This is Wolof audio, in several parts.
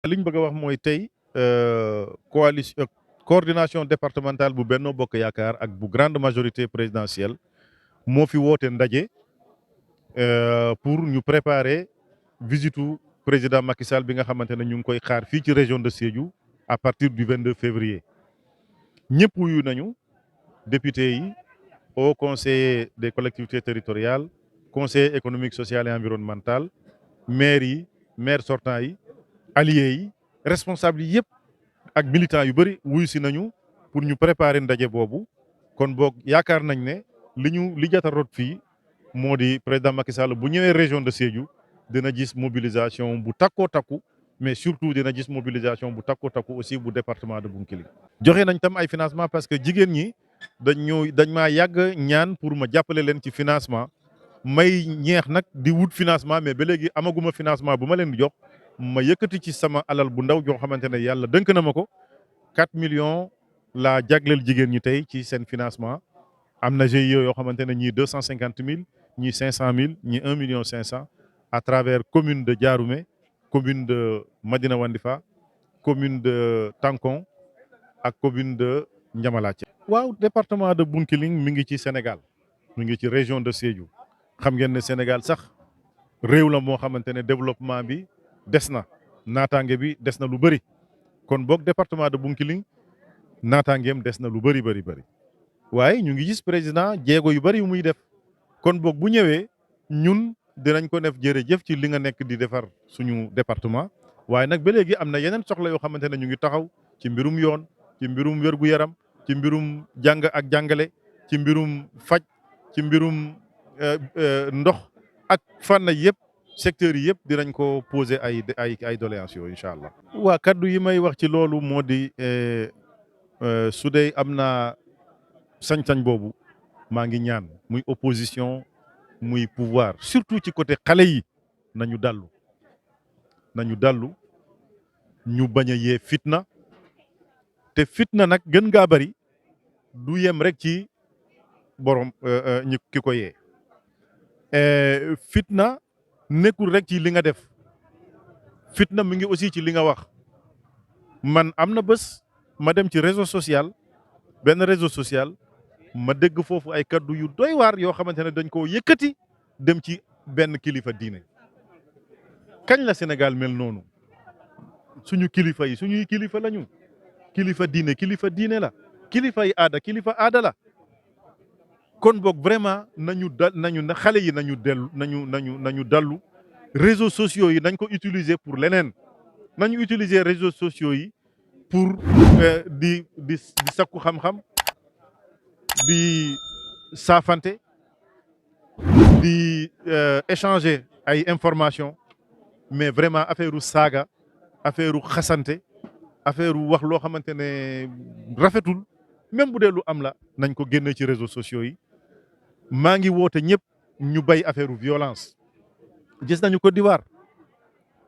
li ñu bëgg a wax mooy tey coalition coordination départementale bu Benno Bokk Yaakaar ak bu grande majorité présidentielle moo fi woote ndaje pour ñu préparer visitu président Macky Sall bi nga xamante ne ñu ngi koy xaar fii ci région de Sédhiou à partir du 22 février ñëpp wuyu nañu député yi au conseiller des collectivités territoriales conseiller économique social et environnemental maire yi maire sortant yi alliés yi responsable yi yëpp ak militants yu bëri wuyu si nañu pour ñu préparer ndaje boobu kon boog yaakaar nañ ne li jot a rot fii moo di président Macky Sall bu ñëwee région de Sédhiou dina gis mobilisation bu takkoo takku mais surtout dina gis mobilisation bu takkoo takku aussi bu département de Bounkiling. joxe nañ tam ay financement parce que jigéen ñi dañ maa yàgg ñaan pour ma jàppale leen ci financement may ñeex nag di wut financement mais ba léegi amaguma financement bu ma leen di jox ma yëkkati ci sama alal bu ndaw joo xamante ne yàlla dënk na ma ko 4 millions laa jagleel jigéen ñi tey ci seen financement am na GIE yoo xamante ne ñii 250 000 ñii 500 000 ñii 1 million 500 à travers commune de Diaroumé commune de Madina Wandifa commune de Tankon ak commune de Ndiamalathie. waaw département de Bounkiling mi ngi ci Sénégal mi ngi ci région de Sédhiou xam ngeen ne Sénégal sax réew la moo xamante ne développement bi des na naataange bi des na lu bëri kon boog département de Bounkiling naataangeem des na lu bëri waaye ñu ngi gis président jéego yu bëri yu muy def kon boog bu ñëwee ñun dinañ ko def jërëjëf ci li nga nekk di defar suñu département waaye nag ba léegi am na yeneen soxla yoo xamante ne ñu ngi taxaw ci mbirum yoon ci mbirum wér-gu-yaram ci mbirum jàng ak jàngale ci mbirum faj ci mbirum ndox ak fànn yëpp secteurs yi yëpp dinañ ko poser ay doléances yooyu incha allah. waa kaddu yi may wax ci loolu moo di su dee am na sañ-sañ boobu maa ngi ñaan muy opposition muy pouvoir surtout ci côté xale yi nañu dallu ñu bañ a yee fitna te fitna nag gën ngaa bari du yem rek ci borom ki ko yee fitna nekkul rek ci li nga def fitna mi ngi aussi ci li nga wax man am na bés ma dem ci benn réseau social ma dégg foofu ay kaddu yu doy waar yoo xamante ne dañ koo yëkkati dem ci benn kilifa diine kañ la Sénégal mel noonu suñu kilifa yi suñuy kilifa lañu kilifa diine la kilifa yi aada la kon boog vraiment nañu xale yi nañu dallu réseaux sociaux yi nañ ko utiliser pour leneen nañu utiliser réseaux sociaux yi pour di sakku xam-xam di saafante di échanger ay information mais vraiment affaire u saaga affaire u xasante affaire u wax loo xamante ne rafetul même bu dee lu am la nañ ko génne ci réseaux sociaux yi maa ngi woote ñëpp ñu bay affaire u violence gis nañu Côte d'Ivoire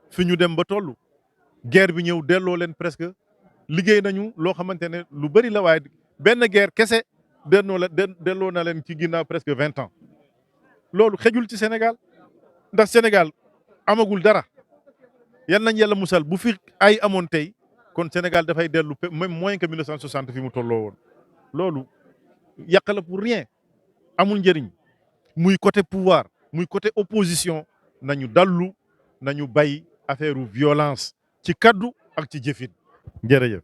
fi ñu dem ba toll guerre bi ñëw delloo leen presque liggéey nañu loo xamante ne lu bëri la waaye benn guerre kese delloo na leen ci ginnaaw presque 20 ans loolu xejul ci Sénégal ndax Sénégal amagul dara yan nañ yàlla musal bu fi ay amoon tey kon Sénégal dafay dellu même moins que 1960 fi mu tolloo woon loolu yàq la pour rien amul njëriñ muy côté pouvoir muy côté opposition nañu dallu nañu bay affaire violence ci kaddu ak ci jëfin jërëjëf